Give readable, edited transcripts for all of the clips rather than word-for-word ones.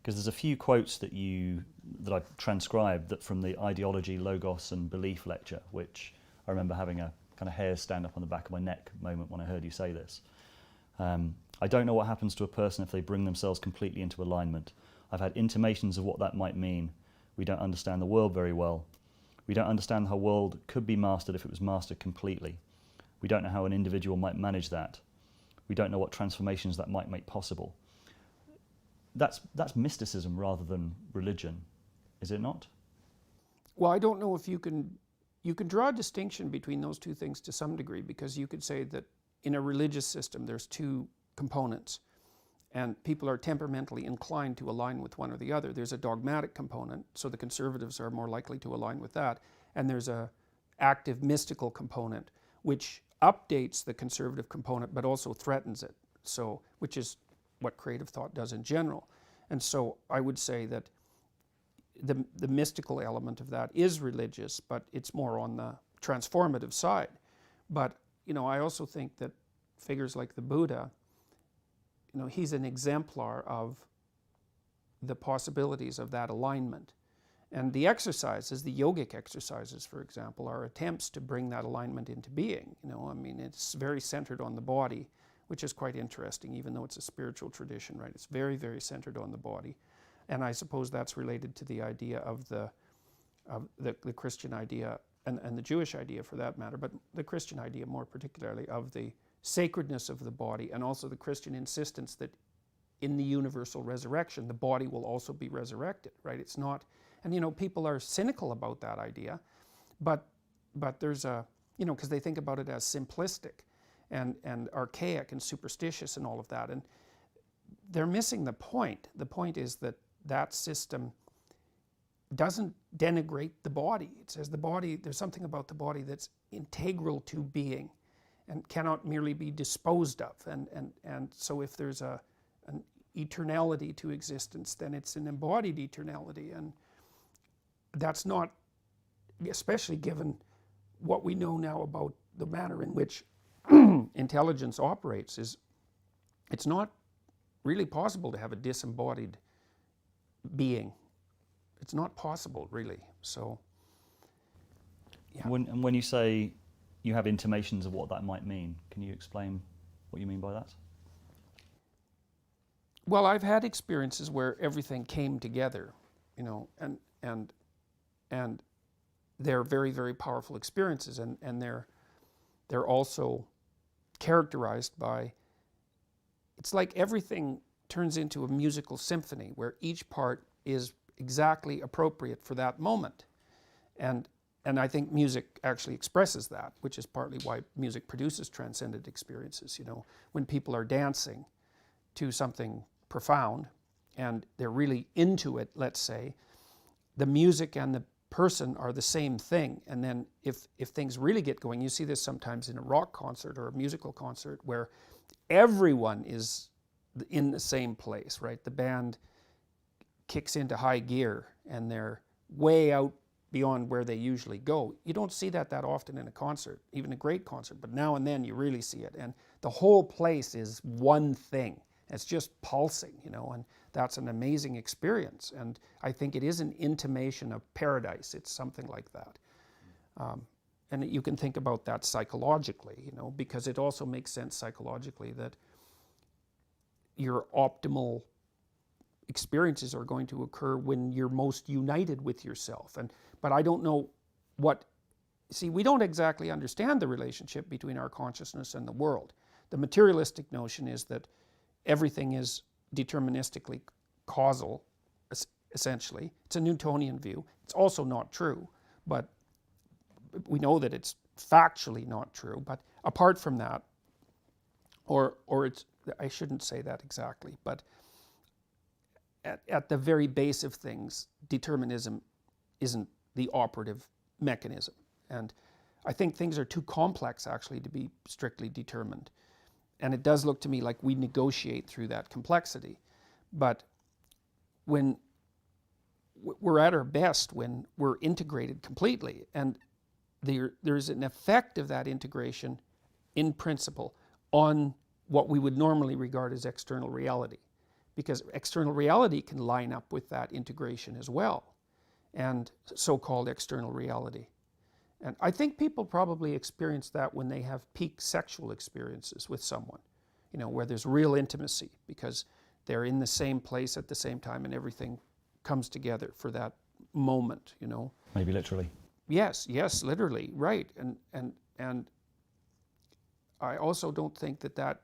Because there's a few quotes that I transcribed that from the ideology, logos, and belief lecture, which I remember having a kind of hair stand up on the back of my neck moment when I heard you say this. I don't know what happens to a person if they bring themselves completely into alignment. I've had intimations of what that might mean. We don't understand the world very well. We don't understand how world could be mastered if it was mastered completely. We don't know how an individual might manage that. We don't know what transformations that might make possible. That's mysticism rather than religion, is it not? Well, I don't know if you can draw a distinction between those two things to some degree, because you could say that in a religious system there's two components, and people are temperamentally inclined to align with one or the other. There's a dogmatic component, so the conservatives are more likely to align with that, and there's a active mystical component which updates the conservative component but also threatens it, so which is what creative thought does in general. And so I would say that the mystical element of that is religious, but it's more on the transformative side. But I also think that figures like the Buddha, he's an exemplar of the possibilities of that alignment. And the exercises, the yogic exercises, for example, are attempts to bring that alignment into being. It's very centered on the body, which is quite interesting, even though it's a spiritual tradition, right? It's very, very centered on the body. And I suppose that's related to the idea of the Christian idea, and the Jewish idea for that matter, but the Christian idea more particularly, of the sacredness of the body, and also the Christian insistence that in the universal resurrection, the body will also be resurrected, right? It's not, and people are cynical about that idea, but there's a, because they think about it as simplistic and archaic and superstitious and all of that, and they're missing the point. The point is that that system doesn't denigrate the body. It says the body, there's something about the body that's integral to being and cannot merely be disposed of. And so if there's an eternality to existence, then it's an embodied eternality. And that's not, especially given what we know now about the manner in which intelligence operates, is it's not really possible to have a disembodied being. It's not possible, really. So, yeah. When you say you have intimations of what that might mean, can you explain what you mean by that? Well, I've had experiences where everything came together, and they're very, very powerful experiences, and they're also characterized by, it's like everything turns into a musical symphony where each part is exactly appropriate for that moment. And I think music actually expresses that, which is partly why music produces transcendent experiences. When people are dancing to something profound and they're really into it, let's say, the music and the person are the same thing. And then if things really get going, you see this sometimes in a rock concert or a musical concert where everyone is in the same place, right? The band kicks into high gear and they're way out beyond where they usually go. You don't see that often in a concert, even a great concert, but now and then you really see it. And the whole place is one thing. It's just pulsing, and that's an amazing experience. And I think it is an intimation of paradise. It's something like that. And you can think about that psychologically, because it also makes sense psychologically that your optimal experiences are going to occur when you're most united with yourself. But I don't know we don't exactly understand the relationship between our consciousness and the world. The materialistic notion is that everything is deterministically causal, essentially. It's a Newtonian view. It's also not true, but we know that it's factually not true. But apart from that, or it's, I shouldn't say that exactly, but at the very base of things, determinism isn't the operative mechanism. And I think things are too complex actually to be strictly determined. And it does look to me like we negotiate through that complexity. But when we're at our best, when we're integrated completely, and there's an effect of that integration in principle on what we would normally regard as external reality. because external reality can line up with that integration as well, and so-called external reality. And I think people probably experience that when they have peak sexual experiences with someone, where there's real intimacy, because they're in the same place at the same time and everything comes together for that moment, Maybe literally. Yes, literally, right. And I also don't think that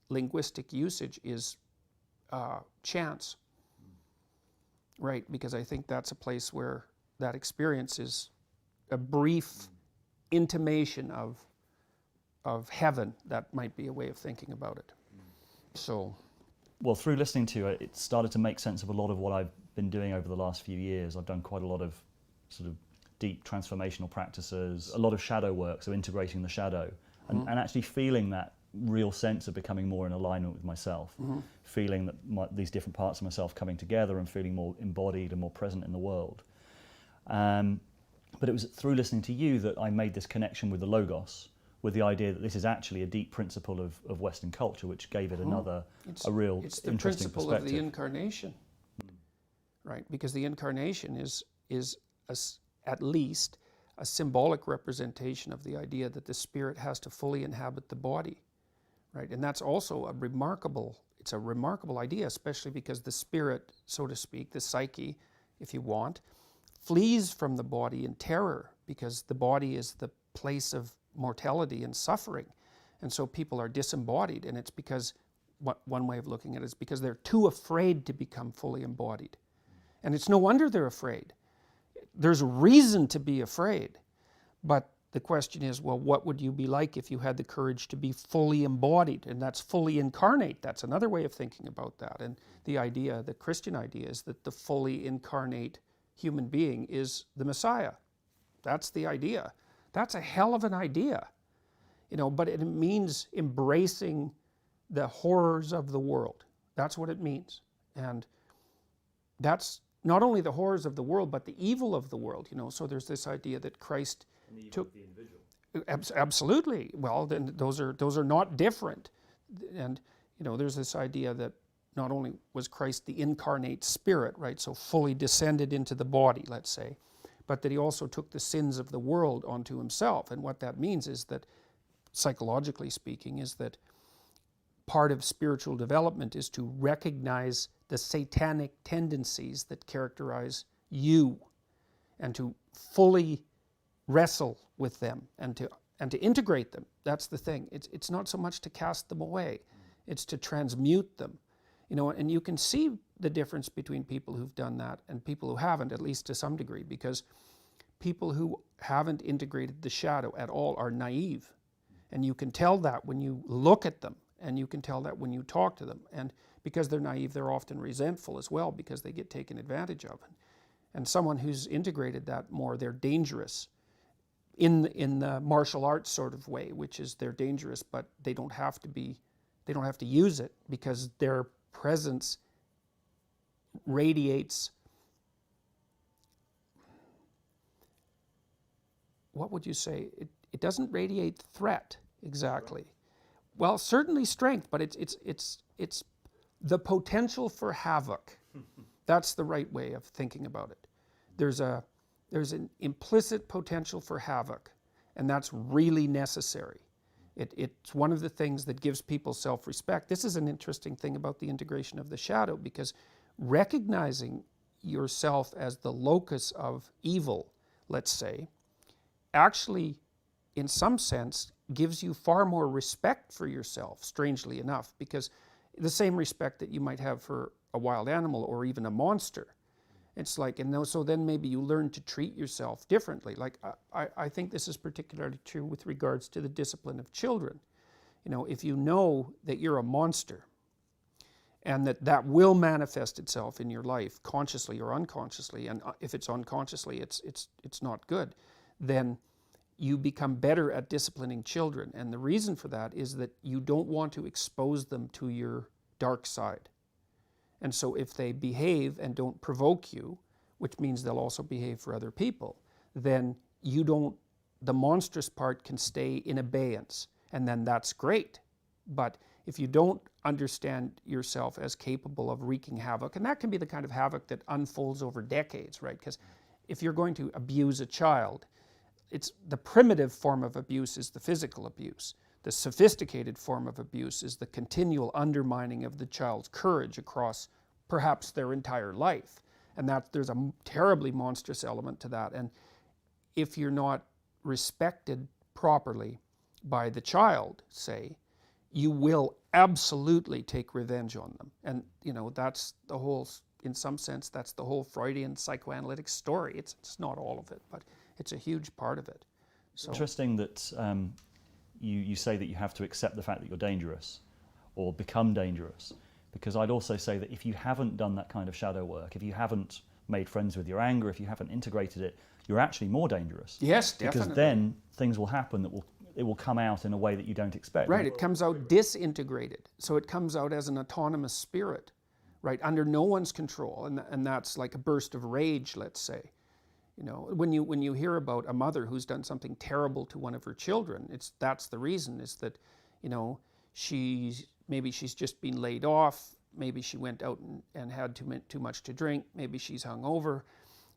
linguistic usage is chance, right? Because I think that's a place where that experience is a brief intimation of heaven. That might be a way of thinking about it. So, well, through listening to it, it started to make sense of a lot of what I've been doing over the last few years. I've done quite a lot of sort of deep transformational practices, a lot of shadow work, so integrating the shadow, and actually feeling that real sense of becoming more in alignment with myself, feeling that these different parts of myself coming together and feeling more embodied and more present in the world. But it was through listening to you that I made this connection with the Logos, with the idea that this is actually a deep principle of Western culture, which gave it a real it's the interesting principle perspective. of the incarnation, right? Because the incarnation is at least a symbolic representation of the idea that the spirit has to fully inhabit the body, right? And that's also a remarkable idea, especially because the spirit, so to speak, the psyche, if you want, flees from the body in terror, because the body is the place of mortality and suffering. And so people are disembodied, and it's because, one way of looking at it is because they're too afraid to become fully embodied. And it's no wonder they're afraid. There's reason to be afraid, but the question is, well, what would you be like if you had the courage to be fully embodied? And that's fully incarnate. That's another way of thinking about that. And the Christian idea is that the fully incarnate human being is the Messiah. That's the idea. That's a hell of an idea, but it means embracing the horrors of the world. That's what it means. And that's not only the horrors of the world, but the evil of the world, So there's this idea that Christ took the individual. Absolutely. Well, then those are not different. And there's this idea that not only was Christ the incarnate spirit, right, so fully descended into the body, let's say, but that he also took the sins of the world onto himself. And what that means is that, psychologically speaking, is that part of spiritual development is to recognize the satanic tendencies that characterize you, and to fully wrestle with them and to integrate them. That's the thing. It's not so much to cast them away, it's to transmute them. And you can see the difference between people who've done that and people who haven't, at least to some degree, because people who haven't integrated the shadow at all are naive. And you can tell that when you look at them, and you can tell that when you talk to them. And because they're naive, they're often resentful as well, because they get taken advantage of. And someone who's integrated that more, they're dangerous in the martial arts sort of way, which is they're dangerous, but they don't have to use it, because their presence radiates, what would you say? It doesn't radiate threat exactly. Well, certainly strength, but it's the potential for havoc. That's the right way of thinking about it. There's an implicit potential for havoc, and that's really necessary. It's one of the things that gives people self-respect. This is an interesting thing about the integration of the shadow, because recognizing yourself as the locus of evil, let's say, actually, in some sense, gives you far more respect for yourself, strangely enough, because the same respect that you might have for a wild animal or even a monster. It's like, so then maybe you learn to treat yourself differently. Like, I think this is particularly true with regards to the discipline of children. If you know that you're a monster, and that will manifest itself in your life, consciously or unconsciously, and if it's unconsciously, it's not good, then you become better at disciplining children. And the reason for that is that you don't want to expose them to your dark side. And so if they behave and don't provoke you, which means they'll also behave for other people, then the monstrous part can stay in abeyance. And then that's great. But if you don't understand yourself as capable of wreaking havoc, and that can be the kind of havoc that unfolds over decades, right? Because if you're going to abuse a child, it's the primitive form of abuse is the physical abuse. The sophisticated form of abuse is the continual undermining of the child's courage across perhaps their entire life. And that there's a terribly monstrous element to that. And if you're not respected properly by the child, say, you will absolutely take revenge on them. And, you know, that's the whole, in some sense, that's the whole Freudian psychoanalytic story. It's not all of it, but it's a huge part of it. So interesting that you say that you have to accept the fact that you're dangerous or become dangerous, because I'd also say that if you haven't done that kind of shadow work, if you haven't made friends with your anger, if you haven't integrated it, you're actually more dangerous. yes, definitely. Because then things will happen that it will come out in a way that you don't expect. Right, it comes out disintegrated. So it comes out as an autonomous spirit, right, under no one's control. And that's like a burst of rage, let's say. You know, when you hear about a mother who's done something terrible to one of her children, that's the reason, is that, you know, maybe she's just been laid off, maybe she went out and had too much to drink, maybe she's hungover,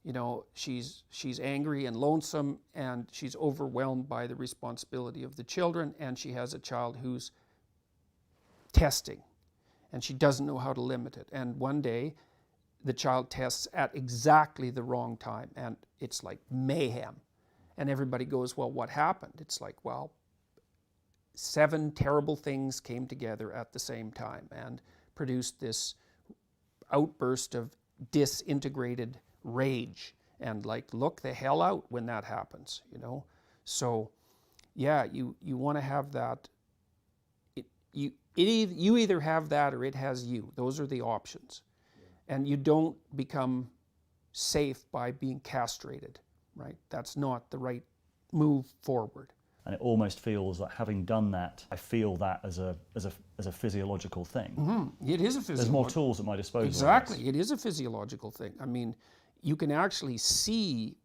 you know, she's angry and lonesome, and she's overwhelmed by the responsibility of the children, and she has a child who's testing, and she doesn't know how to limit it. And one day, the child tests at exactly the wrong time, and it's like mayhem. And everybody goes, well, what happened? It's like, well, 7 terrible things came together at the same time and produced this outburst of disintegrated rage. And like, look the hell out when that happens, you know? So yeah, you want to have that. You either have that or it has you. Those are the options. And you don't become safe by being castrated, right? That's not the right move forward. And it almost feels like, having done that, I feel that as a physiological thing. Mm-hmm. It is a physiological. There's more tools at my disposal. Exactly, it is a physiological thing. I mean, you can actually see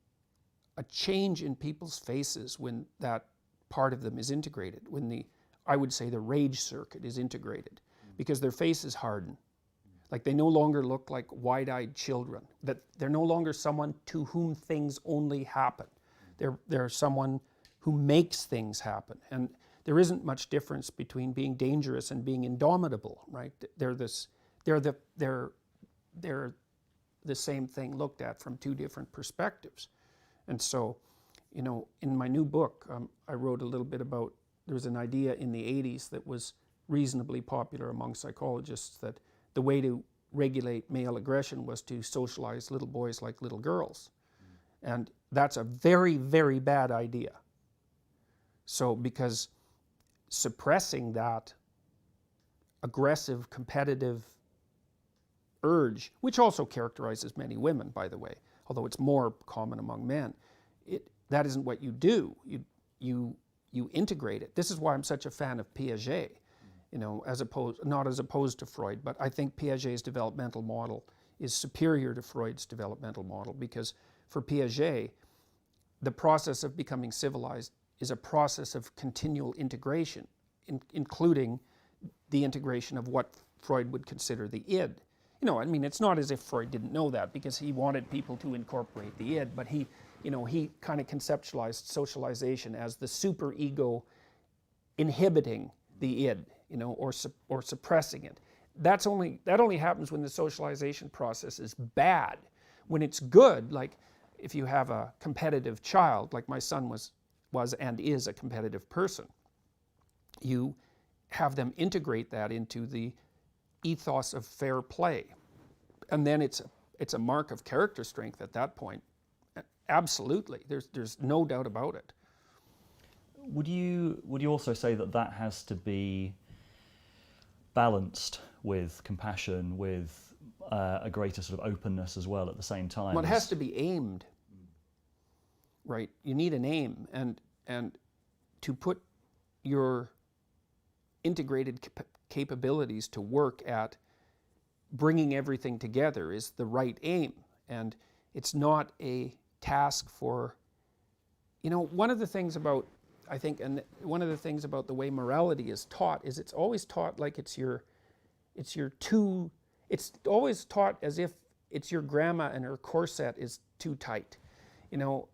a change in people's faces when that part of them is integrated, when I would say the rage circuit is integrated, because their faces harden. Like, they no longer look like wide-eyed children, that they're no longer someone to whom things only happen. They're someone who makes things happen. And there isn't much difference between being dangerous and being indomitable, right? They're the same thing looked at from 2 different perspectives. And so, you know, in my new book, I wrote a little bit about, there was an idea in the 80s that was reasonably popular among psychologists, that the way to regulate male aggression was to socialize little boys like little girls. And that's a very, very bad idea. So, because suppressing that aggressive, competitive urge, which also characterizes many women, by the way, although it's more common among men, that isn't what you do. You integrate it. This is why I'm such a fan of Piaget. You know, not as opposed to Freud, but I think Piaget's developmental model is superior to Freud's developmental model, because for Piaget, the process of becoming civilized is a process of continual integration, including the integration of what Freud would consider the id. You know, I mean, it's not as if Freud didn't know that, because he wanted people to incorporate the id, but he kind of conceptualized socialization as the superego inhibiting the id, you know, or suppressing it. That only happens when the socialization process is bad. When it's good, like if you have a competitive child, like my son was and is a competitive person, you have them integrate that into the ethos of fair play. And then it's a mark of character strength at that point. Absolutely. There's no doubt about it. Would you also say that has to be balanced with compassion, with a greater sort of openness as well at the same time? Well, it has to be aimed, right? You need an aim, and to put your integrated capabilities to work at bringing everything together is the right aim. And it's not a task for, you know, one of the things about I think, and one of the things about the way morality is taught is it's always taught like it's always taught as if it's your grandma and her corset is too tight. You know,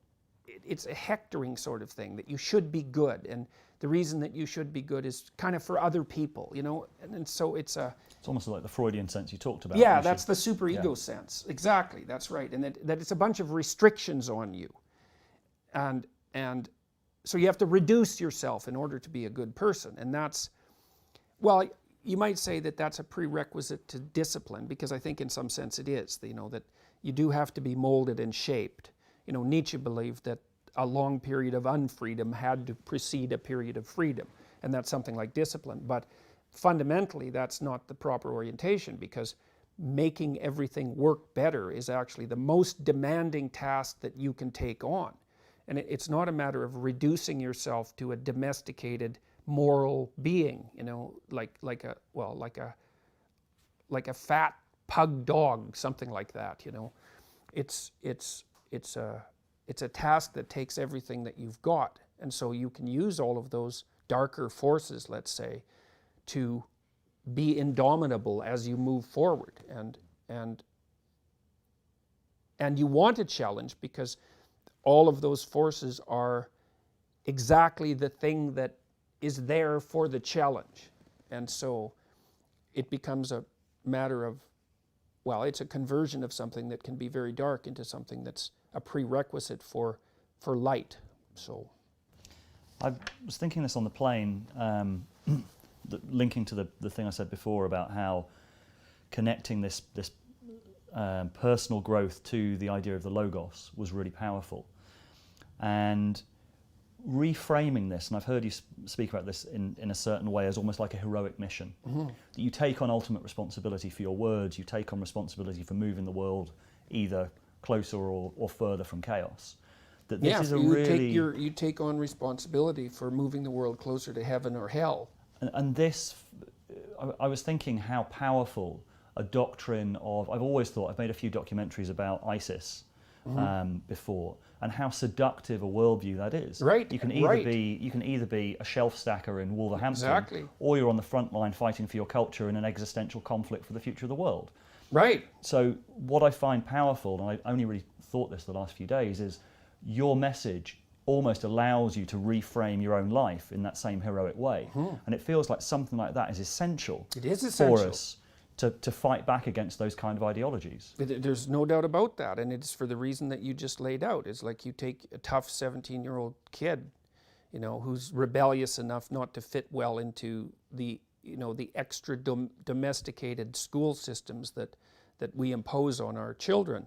it's a hectoring sort of thing, that you should be good, and the reason that you should be good is kind of for other people, you know, and so it's almost like the Freudian sense you talked about. Yeah, that's the superego sense. Exactly, that's right, and that it's a bunch of restrictions on you, and so you have to reduce yourself in order to be a good person, and that's, well, you might say that that's a prerequisite to discipline, because I think in some sense it is, you know, that you do have to be molded and shaped. You know, Nietzsche believed that a long period of unfreedom had to precede a period of freedom, and that's something like discipline. But fundamentally, that's not the proper orientation, because making everything work better is actually the most demanding task that you can take on. And it's not a matter of reducing yourself to a domesticated moral being, you know, like a fat pug dog, something like that, you know. It's a task that takes everything that you've got, and so you can use all of those darker forces, let's say, to be indomitable as you move forward, and you want a challenge, because all of those forces are exactly the thing that is there for the challenge, and so it becomes a matter of, well, it's a conversion of something that can be very dark into something that's a prerequisite for light. So I was thinking this on the plane, linking to the thing I said before about how connecting this personal growth to the idea of the logos was really powerful, and reframing this, and I've heard you speak about this in a certain way as almost like a heroic mission. Mm-hmm. That you take on ultimate responsibility for your words, you take on responsibility for moving the world either closer or further from chaos. That this is a really... you take on responsibility for moving the world closer to heaven or hell. And this, I was thinking how powerful a doctrine of, I've always thought, I've made a few documentaries about ISIS before, and how seductive a worldview that is. Right. You can either be a shelf stacker in Wolverhampton, exactly, or you're on the front line fighting for your culture in an existential conflict for the future of the world. Right. So what I find powerful, and I only really thought this the last few days, is your message almost allows you to reframe your own life in that same heroic way. And it feels like something like that is essential. It is essential for us to fight back against those kind of ideologies. There's no doubt about that, and it's for the reason that you just laid out. It's like you take a tough 17-year-old kid, you know, who's rebellious enough not to fit well into the, you know, the extra domesticated school systems that we impose on our children.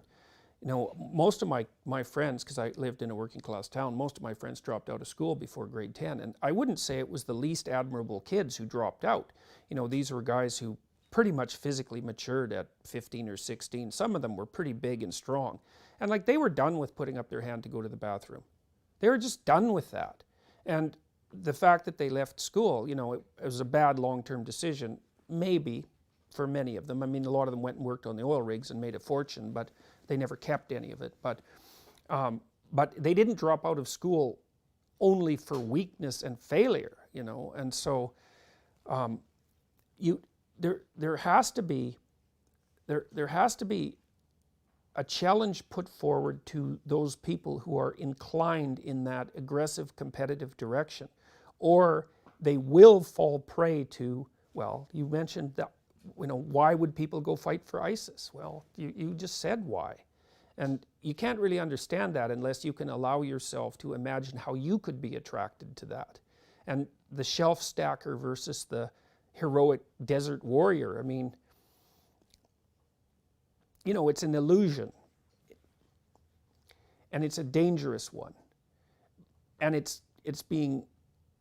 You know, most of my friends, because I lived in a working class town, most of my friends dropped out of school before grade 10, and I wouldn't say it was the least admirable kids who dropped out. You know, these were guys who pretty much physically matured at 15 or 16. Some of them were pretty big and strong. And like, they were done with putting up their hand to go to the bathroom. They were just done with that. And the fact that they left school, you know, it was a bad long-term decision, maybe for many of them. I mean, a lot of them went and worked on the oil rigs and made a fortune, but they never kept any of it. But they didn't drop out of school only for weakness and failure, you know. And so there has to be a challenge put forward to those people who are inclined in that aggressive competitive direction, or they will fall prey to, well, you mentioned that, you know, why would people go fight for ISIS? Well, you just said why. And you can't really understand that unless you can allow yourself to imagine how you could be attracted to that. And the shelf stacker versus the heroic desert warrior, I mean, you know, it's an illusion. And it's a dangerous one. And it's being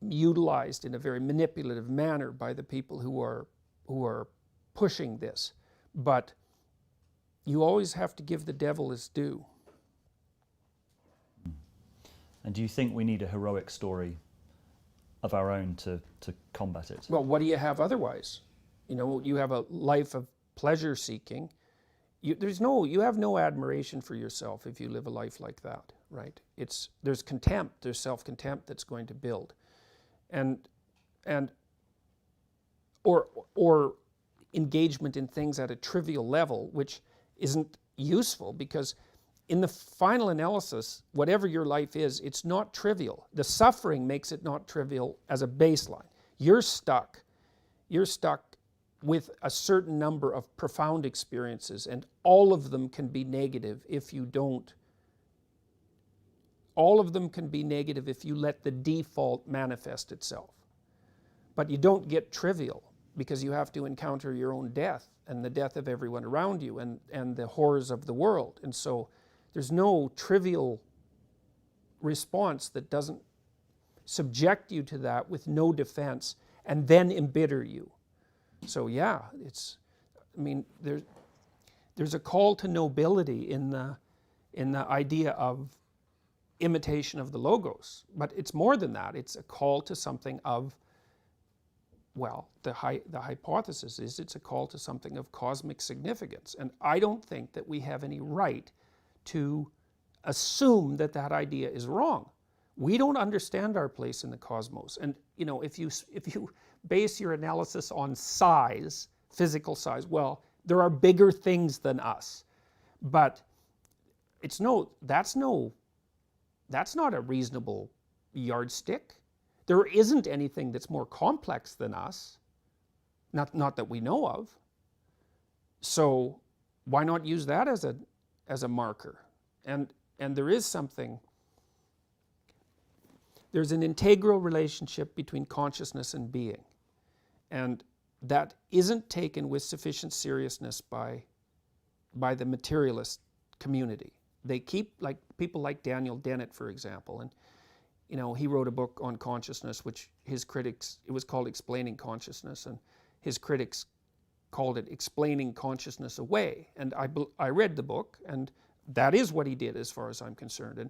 utilized in a very manipulative manner by the people who are pushing this. But you always have to give the devil his due. And do you think we need a heroic story of our own to combat it? Well, what do you have otherwise? You know, you have a life of pleasure seeking. you have no admiration for yourself if you live a life like that, right? There's contempt, there's self-contempt that's going to build, and or engagement in things at a trivial level, which isn't useful, because in the final analysis, whatever your life is, it's not trivial. The suffering makes it not trivial as a baseline. You're stuck with a certain number of profound experiences, and all of them can be negative if you don't. All of them can be negative if you let the default manifest itself. But you don't get trivial, because you have to encounter your own death and the death of everyone around you, and the horrors of the world. And so there's no trivial response that doesn't subject you to that with no defense and then embitter you. So yeah, there's a call to nobility in the idea of imitation of the Logos, but it's more than that. It's a call to something of, well, the hypothesis is it's a call to something of cosmic significance. And I don't think that we have any right to assume that that idea is wrong. We don't understand our place in the cosmos. And if you base your analysis on size, physical size, well, there are bigger things than us. But that's not a reasonable yardstick. There isn't anything that's more complex than us, not that we know of. So why not use that as a marker? And there is something. There's an integral relationship between consciousness and being, and that isn't taken with sufficient seriousness by the materialist community. They keep, like people like Daniel Dennett, for example, and he wrote a book on consciousness, which his critics, it was called Explaining Consciousness, and his critics called it Explaining Consciousness Away. And I read the book, and that is what he did as far as I'm concerned. And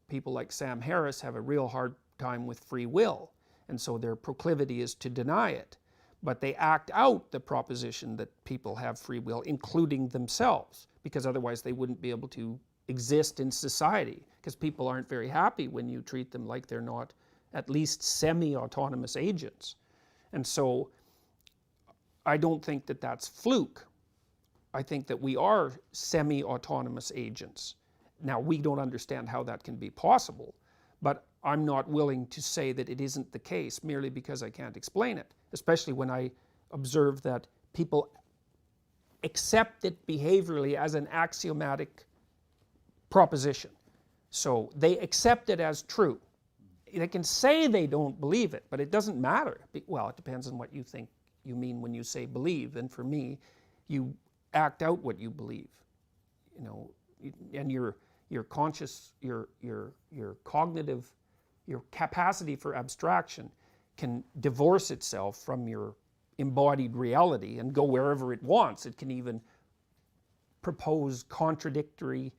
people like Sam Harris have a real hard time with free will, and so their proclivity is to deny it. But they act out the proposition that people have free will, including themselves, because otherwise they wouldn't be able to exist in society, because people aren't very happy when you treat them like they're not at least semi-autonomous agents. And so I don't think that that's fluke. I think that we are semi-autonomous agents. Now, we don't understand how that can be possible, but I'm not willing to say that it isn't the case merely because I can't explain it, especially when I observe that people accept it behaviorally as an axiomatic proposition. So they accept it as true. They can say they don't believe it, but it doesn't matter. Well, it depends on what you think you mean when you say believe. And for me, you act out what you believe, and your conscious, your cognitive, your capacity for abstraction can divorce itself from your embodied reality and go wherever it wants. It can even propose contradictory.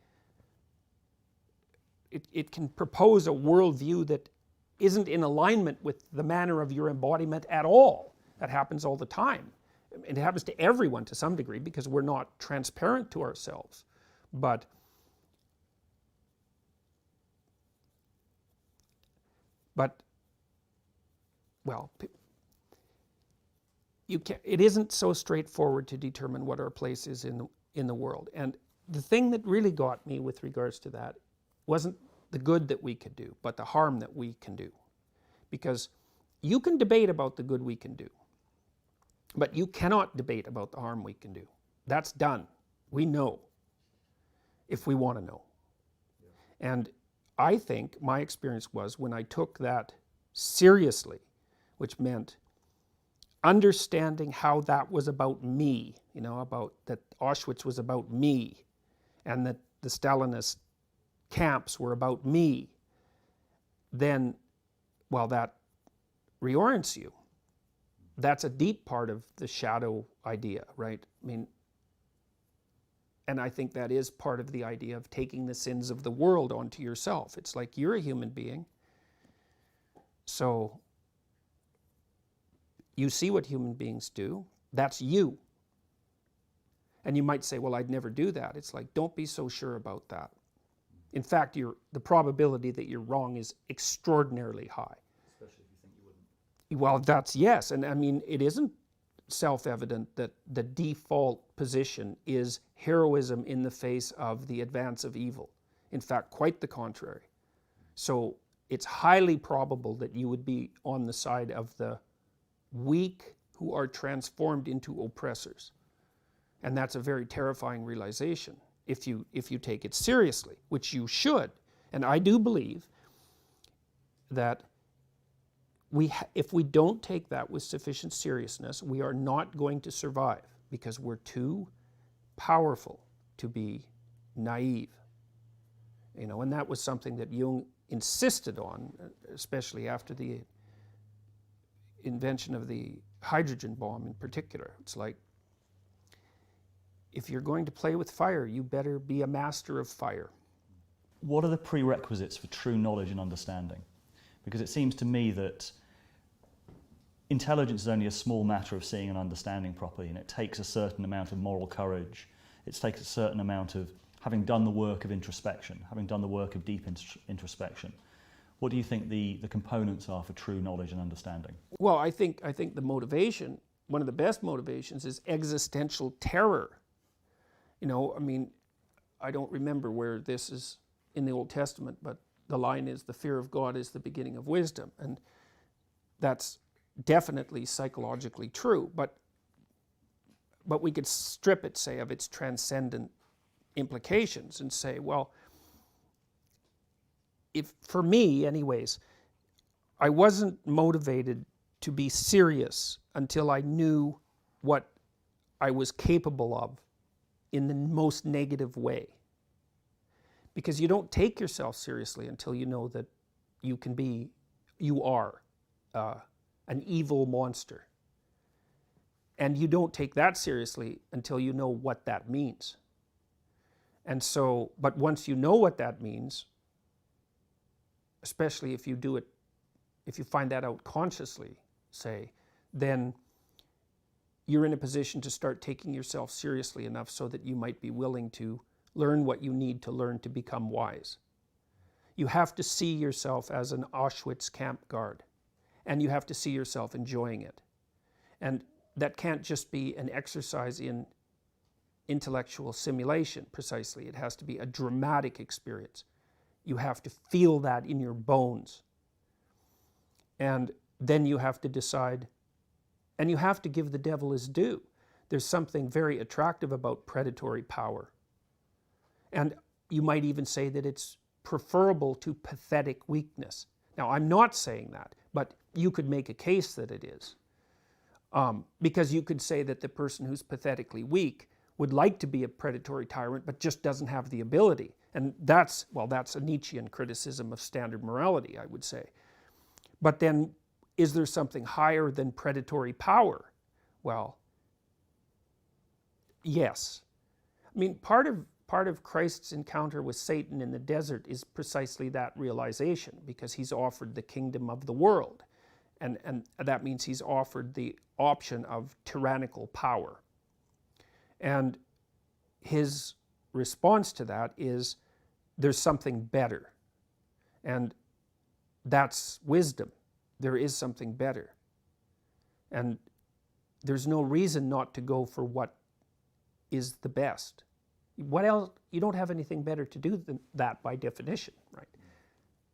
It can propose a worldview that isn't in alignment with the manner of your embodiment at all. That happens all the time. It happens to everyone to some degree because we're not transparent to ourselves. But well, it isn't so straightforward to determine what our place is in the world. And the thing that really got me with regards to that wasn't the good that we could do, but the harm that we can do. Because you can debate about the good we can do, but you cannot debate about the harm we can do. That's done. We know, if we want to know. Yeah. And I think my experience was when I took that seriously, which meant understanding how that was about me, about that Auschwitz was about me, and that the Stalinist camps were about me, then, well, that reorients you. That's a deep part of the shadow idea, right? And I think that is part of the idea of taking the sins of the world onto yourself. It's like you're a human being, so you see what human beings do. That's you. And you might say, well, I'd never do that. It's like, don't be so sure about that. In fact, the probability that you're wrong is extraordinarily high. Especially if you think you wouldn't. Well, that's yes. And I mean, it isn't self-evident that the default position is heroism in the face of the advance of evil. In fact, quite the contrary. So it's highly probable that you would be on the side of the weak who are transformed into oppressors. And that's a very terrifying realization if you take it seriously, which you should. And I do believe that if we don't take that with sufficient seriousness, we are not going to survive because we're too powerful to be naive. You know, and that was something that Jung insisted on, especially after the invention of the hydrogen bomb in particular. It's like, if you're going to play with fire, you better be a master of fire. What are the prerequisites for true knowledge and understanding? Because it seems to me that intelligence is only a small matter of seeing and understanding properly, and it takes a certain amount of moral courage. It takes a certain amount of having done the work of introspection, having done the work of deep introspection. What do you think the components are for true knowledge and understanding? Well, I think the motivation, one of the best motivations, is existential terror. You know, I mean, I don't remember where this is in the Old Testament, but the line is, the fear of God is the beginning of wisdom. And that's definitely psychologically true, but we could strip it, say, of its transcendent implications and say, well, if, for me anyways, I wasn't motivated to be serious until I knew what I was capable of in the most negative way. Because you don't take yourself seriously until you know that you are an evil monster. And you don't take that seriously until you know what that means. And so, but once you know what that means, especially if you do it, if you find that out consciously, say, then you're in a position to start taking yourself seriously enough so that you might be willing to learn what you need to learn to become wise. You have to see yourself as an Auschwitz camp guard, and you have to see yourself enjoying it. And that can't just be an exercise in intellectual simulation, precisely. It has to be a dramatic experience. You have to feel that in your bones. And then you have to decide, and you have to give the devil his due. There's something very attractive about predatory power. And you might even say that it's preferable to pathetic weakness. Now, I'm not saying that, but you could make a case that it is. Because you could say that the person who's pathetically weak would like to be a predatory tyrant, but just doesn't have the ability. And that's a Nietzschean criticism of standard morality, I would say. But then, is there something higher than predatory power? Well, yes. I mean, part of Christ's encounter with Satan in the desert is precisely that realization, because he's offered the kingdom of the world. And that means he's offered the option of tyrannical power. And his response to that is, there's something better. And that's wisdom. There is something better. And there's no reason not to go for what is the best. What else? You don't have anything better to do than that by definition, right?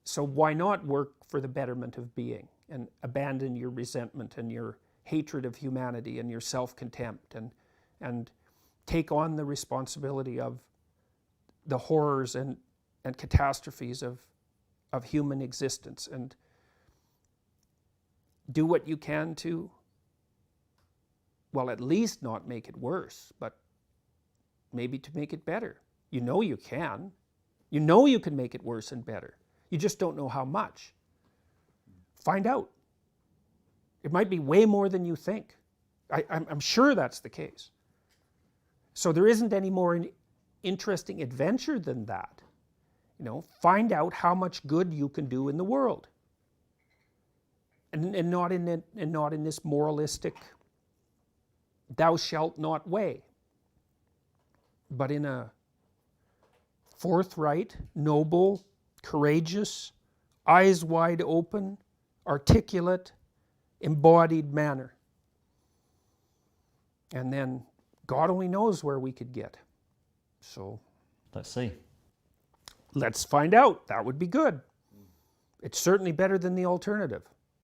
So why not work for the betterment of being and abandon your resentment and your hatred of humanity and your self-contempt and take on the responsibility of the horrors and catastrophes of human existence, and do what you can to, well, at least not make it worse, but maybe to make it better. You know you can. You know you can make it worse and better. You just don't know how much. Find out. It might be way more than you think. I'm sure that's the case. So there isn't any more interesting adventure than that. You know, find out how much good you can do in the world. And not in this moralistic, thou shalt not way. but in a forthright, noble, courageous, eyes wide open, articulate, embodied manner. And then God only knows where we could get. So let's see. Let's find out. That would be good. It's certainly better than the alternative.